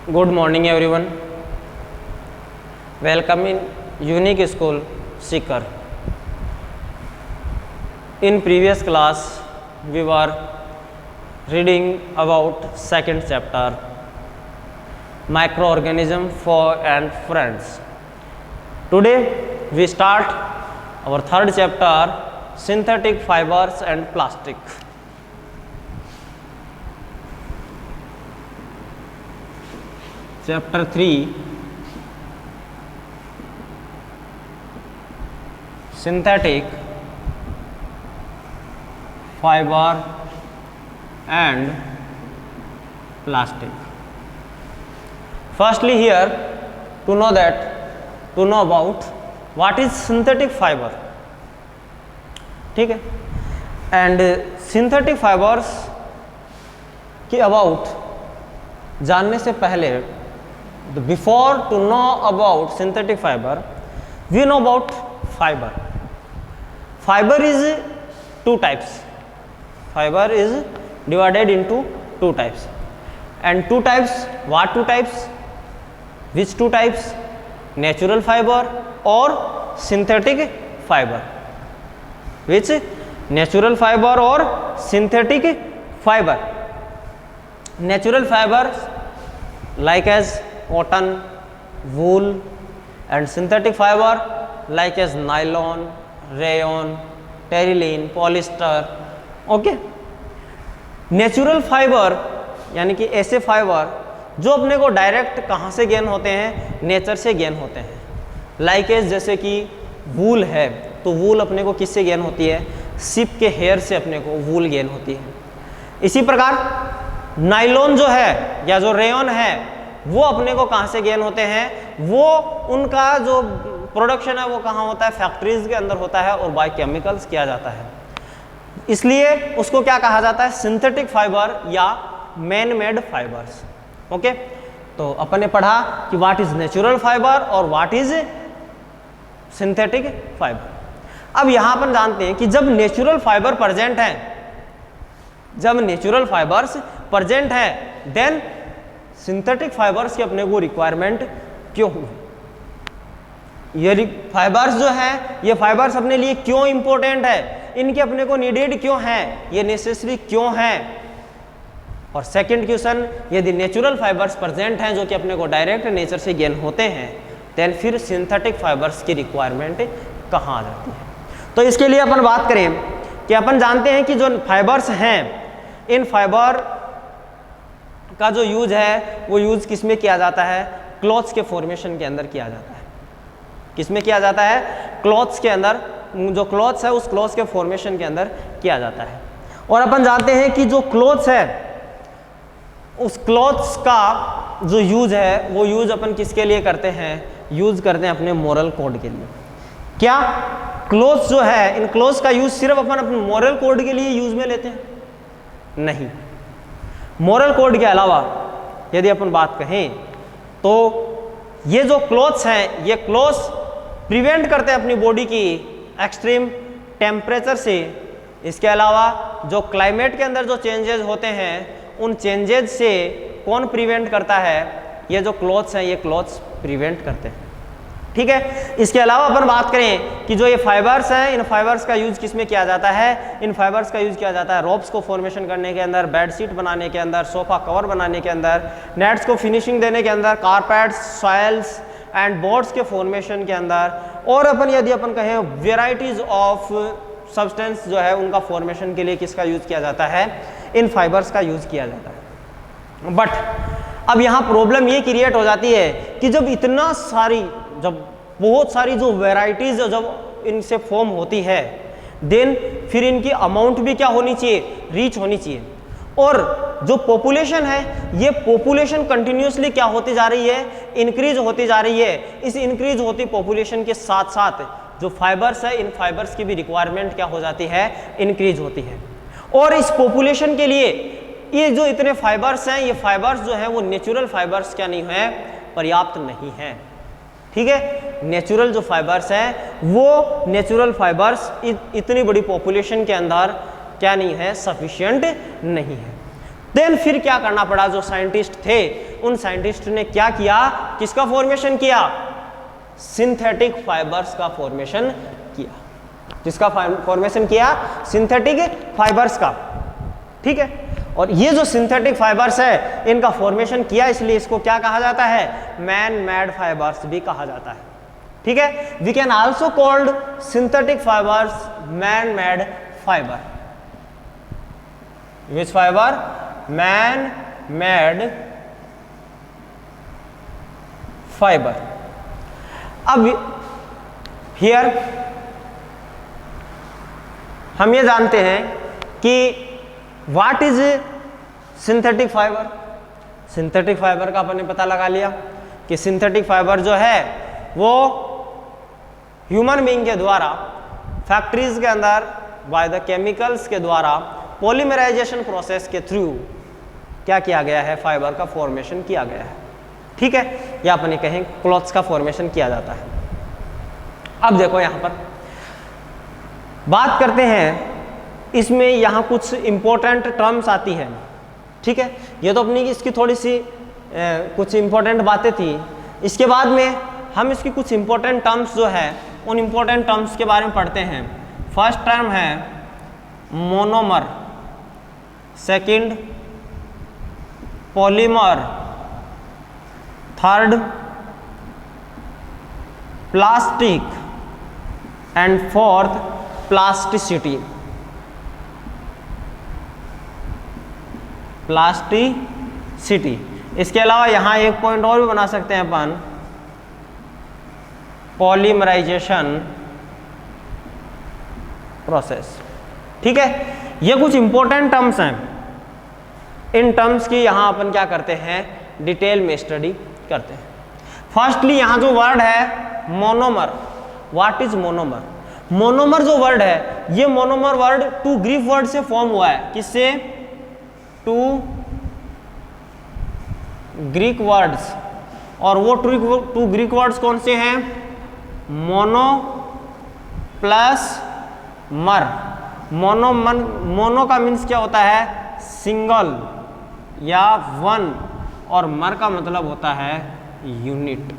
Good morning everyone. Welcome in Unique School Seeker. In previous class we were reading about second chapter microorganism for and friends. Today we start our third chapter synthetic fibers and plastic. Chapter 3 synthetic fiber and plastic. Firstly here to know about what is synthetic fiber, ठीक है, and synthetic fibers के about जानने से पहले before to know about synthetic fiber, we know about fiber. Fiber is two types. Fiber is divided into two types. And two types, what two types? Which two types? Natural fiber or synthetic fiber. Which? Natural fiber or synthetic fiber. Natural fibers like as cotton, wool, and synthetic fiber like as nylon, rayon, terylene, polyester. Okay, natural fibre यानी कि ऐसे fibre जो अपने को direct कहाँ से gain होते हैं, नेचर से गेन होते हैं. लाइक एज जैसे कि वूल है तो वूल अपने को किससे गेन होती है, शिप के हेयर से अपने को वूल गेन होती है. इसी प्रकार नाइलॉन जो है या जो रेयन है वो अपने को कहाँ से गेन होते हैं, वो उनका जो प्रोडक्शन है वो कहाँ होता है, फैक्ट्रीज के अंदर होता है और बाय केमिकल्स किया जाता है. इसलिए उसको क्या कहा जाता है, सिंथेटिक फाइबर या मैन मेड फाइबर्स. ओके, तो अपन ने पढ़ा कि व्हाट इज नेचुरल फाइबर और व्हाट इज सिंथेटिक फाइबर. अब यहां अपन जानते हैं कि जब नेचुरल फाइबर प्रेजेंट है, जब नेचुरल फाइबर्स प्रेजेंट है, देन सिंथेटिक फाइबर्स की अपने को रिक्वायरमेंट क्यों हुई. ये फाइबर्स जो है ये फाइबर्स अपने लिए क्यों इंपॉर्टेंट है, इनके अपने को नीडेड क्यों है, ये नेसेसरी क्यों है. और सेकंड क्वेश्चन, यदि नेचुरल फाइबर्स प्रेजेंट हैं जो कि अपने को डायरेक्ट नेचर से गेन होते हैं, देन फिर सिंथेटिक फाइबर्स की रिक्वायरमेंट कहाँ आ जाती है. तो इसके लिए अपन बात करें कि अपन जानते हैं कि जो फाइबर्स हैं, इन फाइबर का जो यूज है वो यूज किस में किया जाता है, क्लॉथ्स के फॉर्मेशन के अंदर किया जाता है. किस में किया जाता है, क्लॉथ्स के अंदर, जो क्लॉथ्स है उस क्लॉथ्स के फॉर्मेशन के अंदर किया जाता है. और अपन जानते हैं कि जो क्लॉथ्स है उस क्लॉथ्स का जो यूज है वो यूज अपन किसके लिए करते हैं, यूज करते हैं अपने मोरल कोड के लिए. क्या क्लॉथ्स जो है, इन क्लॉथ्स का यूज सिर्फ अपन अपने मोरल कोड के लिए यूज में लेते हैं? नहीं. मोरल कोड के अलावा यदि अपन बात कहें तो ये जो क्लॉथ्स हैं, ये क्लॉथ्स प्रिवेंट करते हैं अपनी बॉडी की एक्सट्रीम टेम्परेचर से. इसके अलावा जो क्लाइमेट के अंदर जो चेंजेस होते हैं उन चेंजेस से कौन प्रिवेंट करता है, ये जो क्लॉथ्स हैं ये क्लॉथ्स प्रिवेंट करते हैं. ठीक है. इसके अलावा अपन बात करें कि जो ये फाइबर्स हैं, इन फाइबर्स का यूज किस में किया जाता है, इन फाइबर्स का यूज किया जाता है रोप्स को फॉर्मेशन करने के अंदर, बेडशीट बनाने के अंदर, सोफा कवर बनाने के अंदर, नेट्स को फिनिशिंग देने के अंदर, कारपेट्स, सॉइल्स एंड बोर्ड्स के फॉर्मेशन के अंदर. और अपन यदि अपन कहें वेराइटीज ऑफ सब्सटेंस जो है उनका फॉर्मेशन के लिए किसका यूज किया जाता है, इन फाइबर्स का यूज किया जाता है. बट अब यहाँ प्रॉब्लम ये क्रिएट हो जाती है कि जब बहुत सारी जो वेराइटीज जब इनसे फॉर्म होती है, देन फिर इनकी अमाउंट भी क्या होनी चाहिए, रीच होनी चाहिए. और जो पॉपुलेशन है ये पॉपुलेशन कंटिन्यूसली क्या होती जा रही है, इंक्रीज होती जा रही है. इस इंक्रीज होती पॉपुलेशन के साथ साथ जो फाइबर्स है, इन फाइबर्स की भी रिक्वायरमेंट क्या हो जाती है, इंक्रीज होती है. और इस पॉपुलेशन के लिए ये जो इतने फाइबर्स हैं, ये फाइबर्स जो है वो नेचुरल फाइबर्स क्या नहीं है, पर्याप्त नहीं है. ठीक है. नेचुरल जो फाइबर्स हैं वो नेचुरल फाइबर्स इतनी बड़ी पॉपुलेशन के अंदर क्या नहीं है, सफिशिएंट नहीं है. देन फिर क्या करना पड़ा, जो साइंटिस्ट थे उन साइंटिस्ट ने क्या किया, किसका फॉर्मेशन किया, सिंथेटिक फाइबर्स का फॉर्मेशन किया। किसका फॉर्मेशन किया, सिंथेटिक फाइबर्स का। ठीक है, और ये जो सिंथेटिक फाइबर्स है इनका फॉर्मेशन किया, इसलिए इसको क्या कहा जाता है, मैन मेड फाइबर्स भी कहा जाता है। ठीक है, we can also called synthetic fibres man made fibre. Which fibre, man made fibre. अब हियर हम ये जानते हैं कि what is synthetic fibre. Synthetic fibre का अपन ने पता लगा लिया कि सिंथेटिक फाइबर जो है वो ह्यूमन बीइंग के द्वारा फैक्ट्रीज के अंदर बाय द केमिकल्स के द्वारा पॉलीमराइजेशन प्रोसेस के थ्रू क्या किया गया है, फाइबर का फॉर्मेशन किया गया है। ठीक है, या अपन ये कहें क्लॉथ्स का फॉर्मेशन किया जाता है। अब देखो यहां पर बात करते हैं, इसमें यहाँ कुछ इंपॉर्टेंट टर्म्स आती है। ठीक है, ये तो अपनी इसकी थोड़ी सी कुछ इंपॉर्टेंट बातें थी। इसके बाद में हम इसकी कुछ इंपॉर्टेंट टर्म्स जो है उन इंपॉर्टेंट टर्म्स के बारे में पढ़ते हैं। फर्स्ट टर्म है monomer, second polymer, third plastic and fourth plasticity. Plasticity. इसके अलावा यहाँ एक पॉइंट और भी बना सकते हैं अपन, पॉलीमराइजेशन प्रोसेस। ठीक है, ये कुछ इंपॉर्टेंट टर्म्स हैं। इन टर्म्स की यहाँ अपन क्या करते हैं, डिटेल में स्टडी करते हैं। फर्स्टली यहाँ जो वर्ड है monomer, what is monomer. Monomer जो वर्ड है, ये monomer word two Greek word से फॉर्म हुआ है। किससे, टू ग्रीक वर्ड्स। और वो टू ग्रीक वर्ड्स कौन से हैं, मोनो प्लस मर। मोनो का मीन्स क्या होता है, सिंगल या वन, और मर का मतलब होता है यूनिट।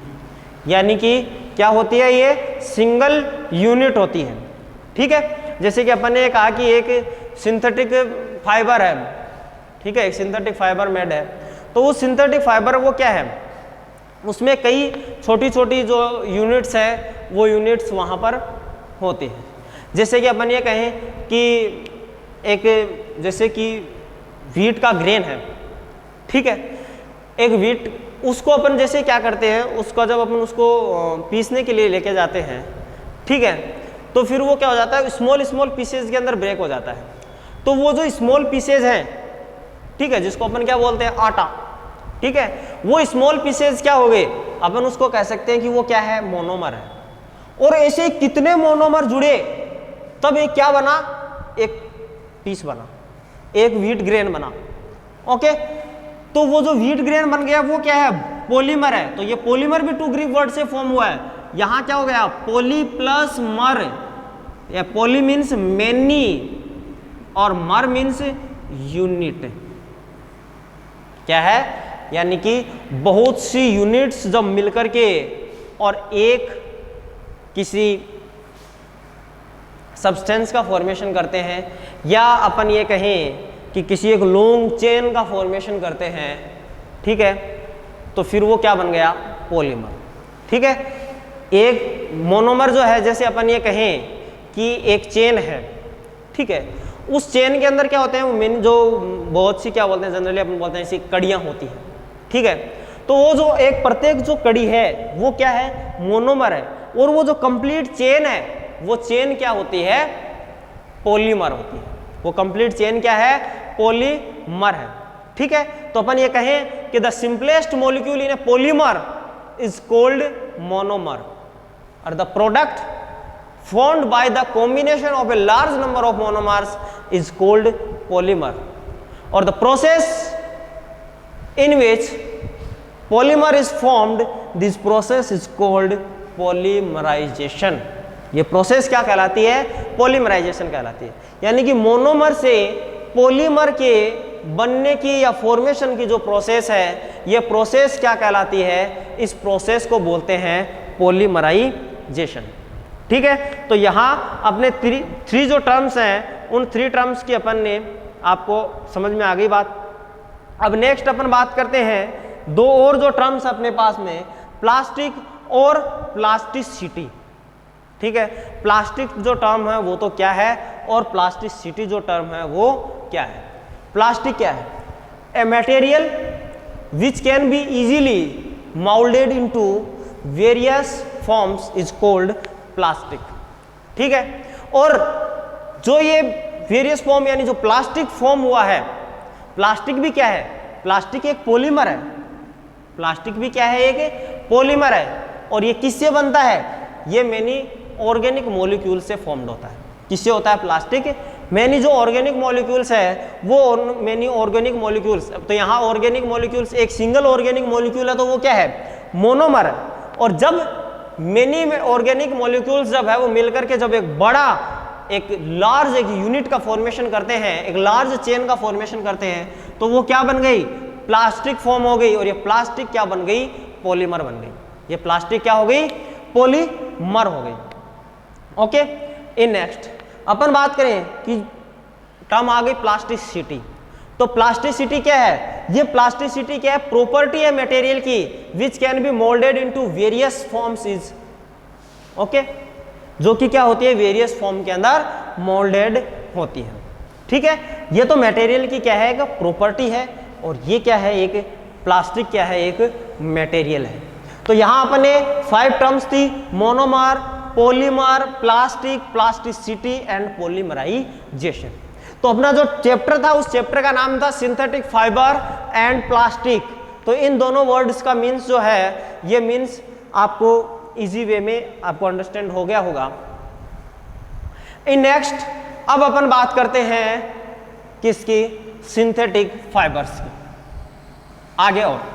यानी कि क्या होती है, ये सिंगल यूनिट होती है। ठीक है, जैसे कि अपन ने कहा कि एक सिंथेटिक फाइबर है। ठीक है, एक सिंथेटिक फाइबर मेड है, तो वो सिंथेटिक फाइबर वो क्या है, उसमें कई छोटी छोटी जो यूनिट्स है वो यूनिट्स वहाँ पर होती हैं। जैसे कि अपन ये कहें कि एक, जैसे कि व्हीट का ग्रेन है। ठीक है, एक व्हीट, उसको अपन जैसे क्या करते हैं, उसका जब अपन उसको पीसने के लिए लेके जाते हैं, ठीक है, तो फिर वो क्या हो जाता है, स्मॉल स्मॉल पीसेज के अंदर ब्रेक हो जाता है। तो वो जो स्मॉल पीसेज हैं, ठीक है, जिसको अपन क्या बोलते हैं, आटा। ठीक है, वो स्मॉल पीसेज क्या हो गए, अपन उसको कह सकते हैं कि वो क्या है, मोनोमर है। और ऐसे कितने मोनोमर जुड़े तब एक क्या बना, एक पीस बना, एक व्हीट ग्रेन बना। ओके, तो वो जो व्हीट ग्रेन बन गया वो क्या है, पॉलीमर है। तो ये पॉलीमर भी टू ग्रीक वर्ड से फॉर्म हुआ है। यहाँ क्या हो गया, पोली प्लस मर, या पोली मीन्स मेनी और मर मीन्स यूनिट। क्या है, यानी कि बहुत सी यूनिट्स जब मिलकर के और एक किसी सब्सटेंस का फॉर्मेशन करते हैं, या अपन ये कहें कि किसी एक लॉन्ग चेन का फॉर्मेशन करते हैं, ठीक है, तो फिर वो क्या बन गया, पॉलीमर। ठीक है, एक मोनोमर जो है, जैसे अपन ये कहें कि एक चेन है, ठीक है, उस चेन के अंदर क्या होते हैं, वो मेन जो बहुत सी क्या बोलते हैं, जनरली अपन बोलते हैं ऐसी कड़ियाँ होती हैं। ठीक है, तो वो जो एक प्रत्येक जो कड़ी है वो क्या है, मोनोमर है। और वो जो कंप्लीट चेन है, वो चेन क्या होती है, पॉलीमर होती है। वो कंप्लीट चेन क्या है, पॉलीमर है। ठीक है, तो अपन ये कहें कि the simplest molecule in a polymer is called monomer, और the product formed by the combination of a large number of monomers is called polymer, or the process in which polymer is formed, this process is called polymerization. ये process क्या कहलाती है, polymerisation कहलाती है। यानी कि monomer से polymer के बनने की या फॉर्मेशन की जो प्रोसेस है, ये प्रोसेस क्या कहलाती है? इस प्रोसेस को बोलते हैं पॉलीमराइजेशन। ठीक है, तो यहाँ अपने थ्री जो टर्म्स हैं, उन 3 टर्म्स की अपन ने आपको समझ में आ गई बात। अब नेक्स्ट अपन बात करते हैं 2 और जो टर्म्स अपने पास में, प्लास्टिक और प्लास्टिसिटी। ठीक है, प्लास्टिक जो टर्म है वो तो क्या है, और प्लास्टिसिटी जो टर्म है वो क्या है? प्लास्टिक क्या है? A material which can be easily moulded into various forms is called plastic. ठीक है, और जो ये वेरियस फॉर्म यानी जो प्लास्टिक फॉर्म हुआ है, प्लास्टिक भी क्या है? प्लास्टिक एक पॉलीमर है। प्लास्टिक भी क्या है? एक पॉलीमर है। और ये किससे बनता है? ये मेनी ऑर्गेनिक मॉलिक्यूल से फॉर्म्ड होता है। किससे होता है प्लास्टिक? मेनी जो ऑर्गेनिक मॉलिक्यूल्स है वो मेनी ऑर्गेनिक मॉलिक्यूल्स। तो यहाँ ऑर्गेनिक मॉलिक्यूल्स, एक सिंगल ऑर्गेनिक मॉलिक्यूल है तो वो क्या है? मोनोमर है। और जब मेनी ऑर्गेनिक मॉलिक्यूल्स जब है वो मिलकर के जब एक बड़ा, एक लार्ज, एक यूनिट का फॉर्मेशन करते हैं, एक लार्ज चेन का फॉर्मेशन करते हैं, तो वो क्या बन गई? प्लास्टिक फॉर्म हो गई। और ये प्लास्टिक क्या बन गई? पॉलीमर बन गई। ये प्लास्टिक क्या हो गई? पॉलीमर हो गई। ओके, इन नेक्स्ट अपन बात करें कि टर्म आ गई प्लास्टिसिटी। तो प्लास्टिसिटी क्या है? ये प्लास्टिसिटी क्या है? प्रॉपर्टी है मटेरियल की which can be moulded into various forms is. Okay, जो कि क्या होती है? वेरियस फॉर्म के अंदर मोल्डेड होती है। ठीक है, ये तो मटेरियल की क्या है? एक प्रॉपर्टी है। और ये क्या है? एक प्लास्टिक क्या है? एक मटेरियल है। तो यहाँ अपने 5 टर्म्स थी, monomer, polymer, plastic, plasticity and polymerization. तो अपना जो चैप्टर था उस चैप्टर का नाम था सिंथेटिक फाइबर एंड प्लास्टिक। तो इन दोनों वर्ड्स का मीन्स जो है, ये मीन्स आपको इजी वे में आपको अंडरस्टैंड हो गया होगा। इन नेक्स्ट अब अपन बात करते हैं किसकी? सिंथेटिक फाइबर्स की। आगे और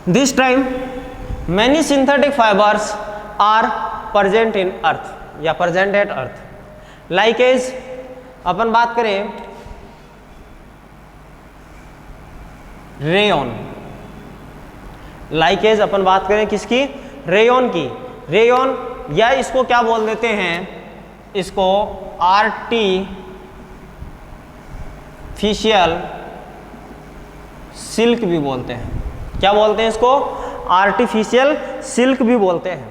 This time many synthetic fibers are present in earth या present at earth. Like as अपन बात करें रेयन, like as अपन बात करें किसकी? रेयन की। रेयन या इसको क्या बोल देते हैं? इसको आर्टिफिशियल सिल्क भी बोलते हैं। क्या बोलते हैं इसको? आर्टिफिशियल सिल्क भी बोलते हैं।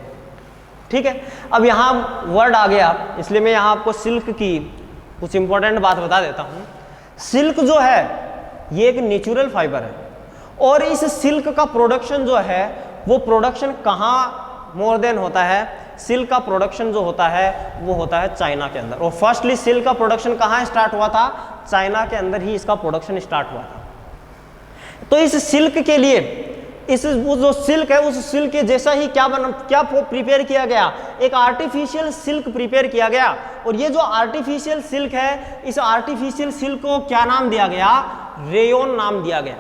ठीक है, अब यहाँ वर्ड आ गया, इसलिए मैं यहाँ आपको सिल्क की कुछ इंपॉर्टेंट बात बता देता हूँ। सिल्क जो है ये एक नेचुरल फाइबर है, और इस सिल्क का प्रोडक्शन जो है वो प्रोडक्शन कहाँ मोर देन होता है? सिल्क का प्रोडक्शन जो होता है वो होता है चाइना के अंदर। और फर्स्टली सिल्क का प्रोडक्शन कहाँ स्टार्ट हुआ था? चाइना के अंदर ही इसका प्रोडक्शन स्टार्ट हुआ था। तो इस सिल्क के लिए, इस वो जो सिल्क है उस सिल्क के जैसा ही क्या प्रिपेयर किया गया? एक आर्टिफिशियल सिल्क प्रिपेयर किया गया। और ये जो आर्टिफिशियल सिल्क है, इस आर्टिफिशियल सिल्क को क्या नाम दिया गया? रेयन नाम दिया गया।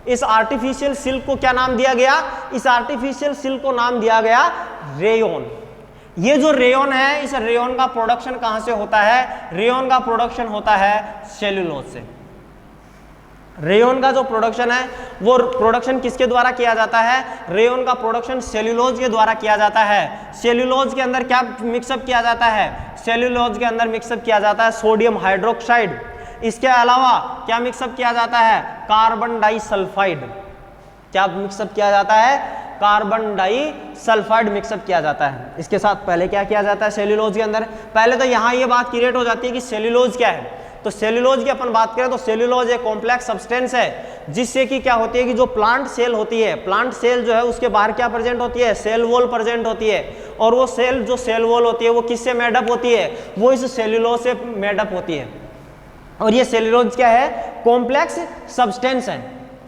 इस आर्टिफिशियल सिल्क को क्या नाम दिया गया? इस आर्टिफिशियल सिल्क को नाम दिया गया रेयन। ये जो रेयन है, इस रेयन का प्रोडक्शन कहाँ से होता है? रेयन का प्रोडक्शन होता है सेल्यूलोज से। रेयन का जो प्रोडक्शन है वो प्रोडक्शन किसके द्वारा किया जाता है? रेयन का प्रोडक्शन सेल्यूलोज के द्वारा किया जाता है। सेल्यूलोज के अंदर क्या मिक्सअप किया जाता है? सेल्यूलोज के अंदर मिक्सअप किया जाता है सोडियम हाइड्रोक्साइड। इसके अलावा क्या मिक्सअप किया जाता है? Carbon disulphide. क्या मिक्सअप किया जाता है? कार्बन डाइसल्फाइड मिक्सअप किया जाता है। इसके साथ पहले क्या किया जाता है सेल्यूलोज के अंदर? पहले तो यहाँ ये बात क्लियर हो जाती है कि सेल्यूलोज क्या है। तो सेल्यूलोज की अपन बात करें तो सेल्यूलोज एक कॉम्प्लेक्स सब्सटेंस है, जिससे कि क्या होती है कि जो प्लांट सेल होती है, प्लांट सेल जो है उसके बाहर क्या प्रेजेंट होती है? सेल वॉल प्रेजेंट होती है। और वो सेल जो सेल वॉल होती है वो किससे मेडअप होती है? वो इस सेल्यूलोज से मेडअप होती है। और ये सेल्यूलोज क्या है? कॉम्प्लेक्स सब्सटेंस है।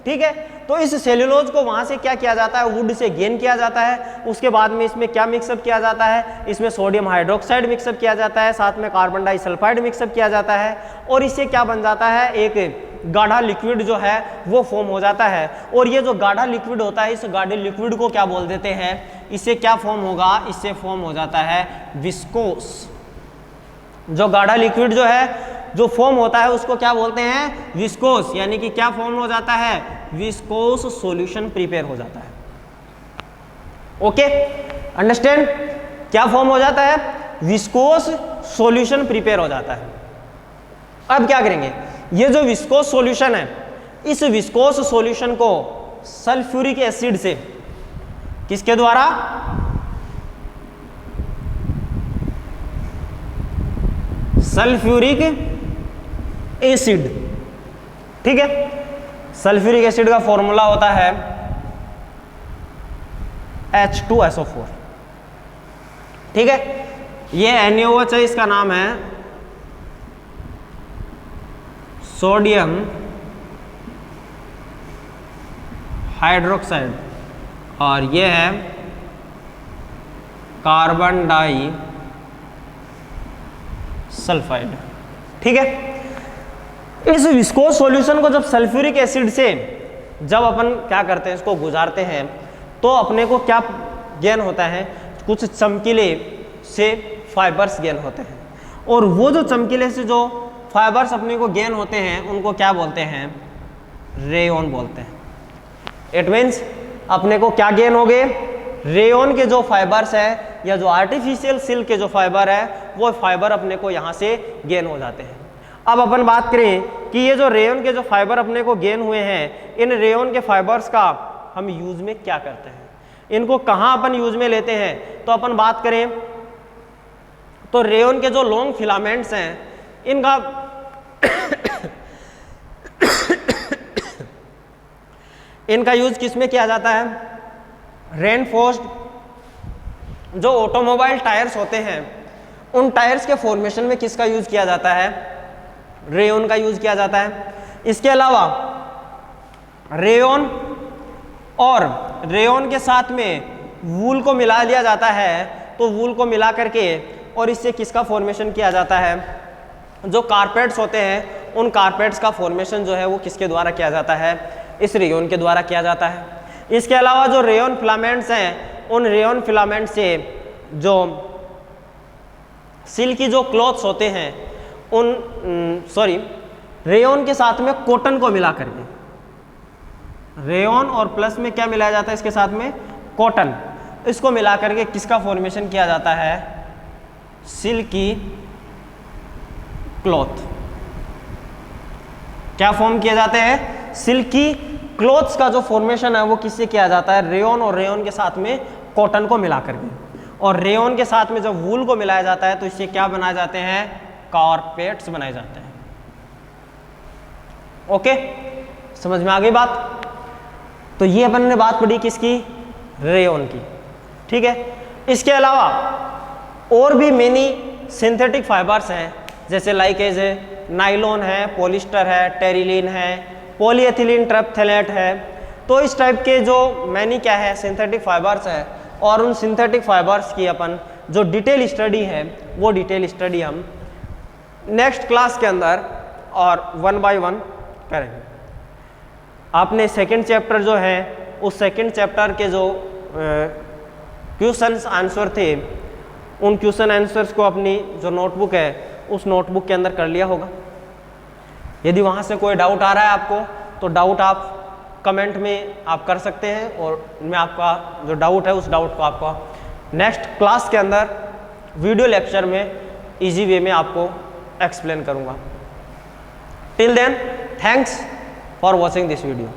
ठीक है, तो इस सेल्यूलोज को वहां से क्या किया जाता है? वुड से गेन किया जाता है। उसके बाद में इसमें क्या मिक्सअप किया जाता है? इसमें सोडियम हाइड्रोक्साइड मिक्सअप किया जाता है, साथ में कार्बन डाइसल्फाइड मिक्सअप किया जाता है। और इससे क्या बन जाता है? एक गाढ़ा लिक्विड जो है वो फॉर्म हो जाता है। और ये जो गाढ़ा लिक्विड होता है, इस गाढ़े लिक्विड को क्या बोल देते हैं? इससे क्या फॉर्म होगा, इससे फॉर्म हो जाता है विस्कोस। जो गाढ़ा लिक्विड जो है जो फॉर्म होता है उसको क्या बोलते हैं, विस्कोस, यानी कि क्या फॉर्म हो जाता है, विस्कोस सॉल्यूशन प्रिपेयर हो जाता है। ओके, अंडरस्टैंड, क्या फॉर्म हो जाता है, विस्कोस सॉल्यूशन प्रिपेयर हो जाता है। अब क्या करेंगे, ये जो विस्कोस सॉल्यूशन है, इस विस्कोस सॉल्यूशन को सल्फ्यूरिक एसिड से, किसके द्वारा, सल्फ्यूरिक एसिड, ठीक है। सल्फ्यूरिक एसिड का फॉर्मूला होता है H2SO4, ठीक है। ये NaOH है, इसका नाम है सोडियम हाइड्रोक्साइड, और ये है कार्बन डाई सल्फाइड, ठीक है। इस विस्कोस सॉल्यूशन को जब सल्फ्यूरिक एसिड से जब अपन क्या करते हैं, इसको गुजारते हैं, तो अपने को क्या गेन होता है, कुछ चमकीले से फाइबर्स गेन होते हैं, और वो जो चमकीले से जो फाइबर्स अपने को गेन होते हैं उनको क्या बोलते हैं, रेयॉन बोलते हैं। इट मीन्स अपने को क्या गेन हो गए, रेयॉन के जो फाइबर्स है या जो आर्टिफिशियल सिल्क के जो फाइबर है वो फाइबर अपने को यहाँ से गेन हो जाते हैं। अब अपन बात करें कि ये जो रेयॉन के जो फाइबर अपने को गेन हुए हैं, इन रेयॉन के फाइबर्स का हम यूज में क्या करते हैं, इनको कहाँ अपन यूज में लेते हैं, तो अपन बात करें तो रेयॉन के जो लॉन्ग फिलामेंट्स हैं इनका इनका यूज किस में किया जाता है, रेनफोर्स्ड जो ऑटोमोबाइल टायर्स होते हैं उन टायर्स के फॉर्मेशन में किसका यूज किया जाता है, रेयॉन का यूज किया जाता है। इसके अलावा रेयॉन और रेयॉन के साथ में वूल को मिला लिया जाता है, तो वूल को मिला करके और इससे किसका फॉर्मेशन किया जाता है, जो कारपेट्स होते हैं उन कारपेट्स का फॉर्मेशन जो है वो किसके द्वारा किया जाता है, इस रेयॉन के द्वारा किया जाता है। इसके अलावा जो रेयॉन फिलामेंट्स हैं उन रेयॉन फिलामेंट से जो सिल्की जो क्लॉथ्स होते हैं उन रेयॉन के साथ में कॉटन को मिला करके, रेयॉन और प्लस में क्या मिलाया जाता है इसके साथ में, कॉटन, इसको मिला करके किसका फॉर्मेशन किया जाता है, सिल्की क्लॉथ। क्या फॉर्म किए जाते हैं, सिल्की क्लॉथ्स का जो फॉर्मेशन है वो किससे किया जाता है, रेयॉन और रेयॉन के साथ में कॉटन को मिला करके, और रेयॉन के साथ में जब वूल को मिलाया जाता है तो इससे क्या बनाए जाते हैं, कारपेट्स बनाए जाते हैं। ओके, समझ में आ गई बात। तो ये अपन ने बात पढ़ी किसकी, रेयॉन की, ठीक है। इसके अलावा और भी मेनी सिंथेटिक फाइबर्स हैं, जैसे लाइकेज है, नाइलॉन है, पॉलिस्टर है, टेरिलीन है, पॉलीएथिलीन ट्रेप्थेलेट है। तो इस टाइप के जो मैनी क्या है सिंथेटिक फाइबर्स है, और उन सिंथेटिक फाइबर्स की अपन जो डिटेल स्टडी है वो डिटेल स्टडी हम नेक्स्ट क्लास के अंदर और 1 बाय 1 करेंगे। आपने सेकंड चैप्टर जो है उस सेकंड चैप्टर के जो क्वेश्चंस आंसर थे उन क्वेश्चन आंसर्स को अपनी जो नोटबुक है उस नोटबुक के अंदर कर लिया होगा। यदि वहाँ से कोई डाउट आ रहा है आपको तो डाउट आप कमेंट में आप कर सकते हैं, और मैं आपका जो डाउट है उस डाउट को आपका नेक्स्ट क्लास के अंदर वीडियो लेक्चर में इजी वे में आपको एक्सप्लेन करूँगा। Till then thanks for watching this video.